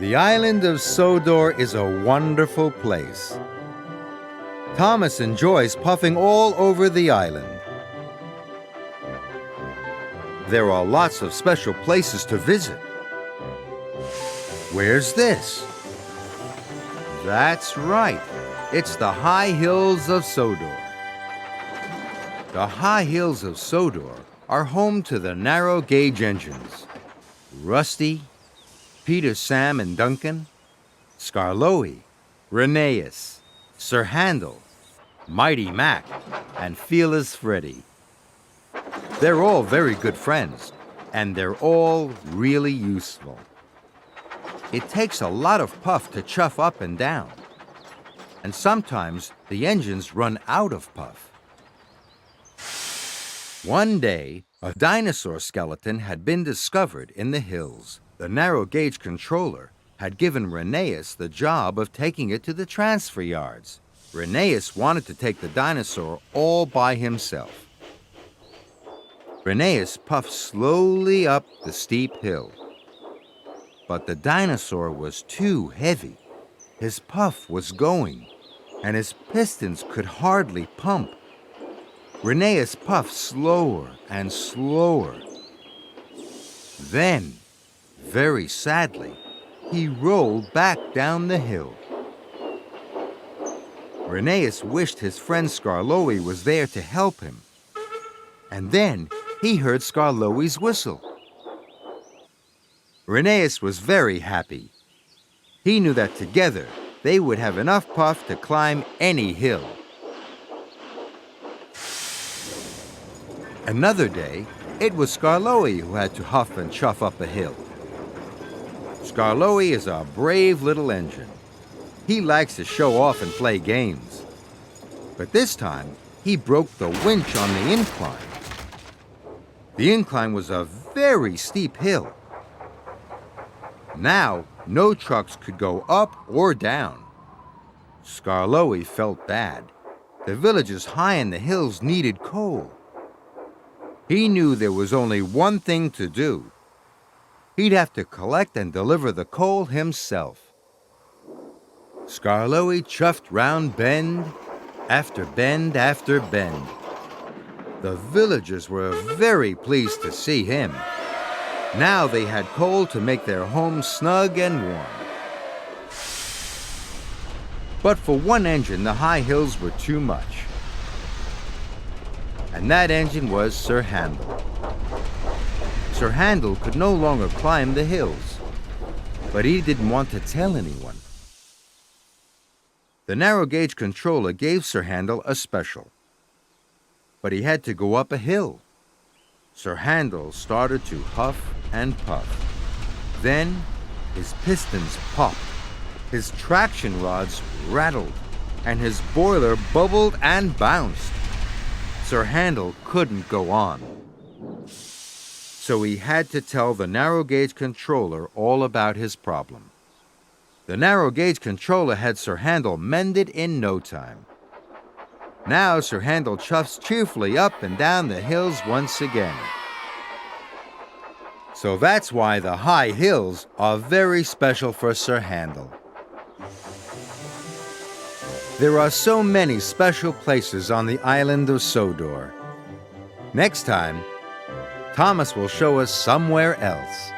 The island of Sodor is a wonderful place. Thomas enjoys puffing all over the island. There are lots of special places to visit. Where's this? That's right. It's the high hills of Sodor. The high hills of Sodor are home to the narrow gauge engines. Rusty, Peter, Sam, and Duncan, Skarloey, Rheneas, Sir Handel, Mighty Mac, and Fearless Freddy. They're all very good friends, and they're all really useful. It takes a lot of puff to chuff up and down, and sometimes the engines run out of puff. One day, a dinosaur skeleton had been discovered in the hills. The narrow gauge controller had given Rheneas the job of taking it to the transfer yards. Rheneas wanted to take the dinosaur all by himself. Rheneas puffed slowly up the steep hill. But the dinosaur was too heavy. His puff was going, and his pistons could hardly pump. Rheneas puffed slower and slower. Then, very sadly, he rolled back down the hill. Rheneas wished his friend Skarloey was there to help him. And then he heard Skarloey's whistle. Rheneas was very happy. He knew that together they would have enough puff to climb any hill. Another day, it was Skarloey who had to huff and chuff up a hill. Skarloey is a brave little engine. He likes to show off and play games. But this time, he broke the winch on the incline. The incline was a very steep hill. Now, no trucks could go up or down. Skarloey felt bad. The villages high in the hills needed coal. He knew there was only one thing to do. He'd have to collect and deliver the coal himself. Skarloey chuffed round bend after bend after bend. The villagers were very pleased to see him. Now they had coal to make their homes snug and warm. But for one engine, the high hills were too much. And that engine was Sir Handel. Sir Handel could no longer climb the hills, but he didn't want to tell anyone. The narrow gauge controller gave Sir Handel a special, but he had to go up a hill. Sir Handel started to huff and puff. Then his pistons popped, his traction rods rattled, and his boiler bubbled and bounced. Sir Handel couldn't go on. So he had to tell the narrow gauge controller all about his problem. The narrow gauge controller had Sir Handel mended in no time. Now Sir Handel chuffs cheerfully up and down the hills once again. So that's why the high hills are very special for Sir Handel. There are so many special places on the island of Sodor. Next time, Thomas will show us somewhere else.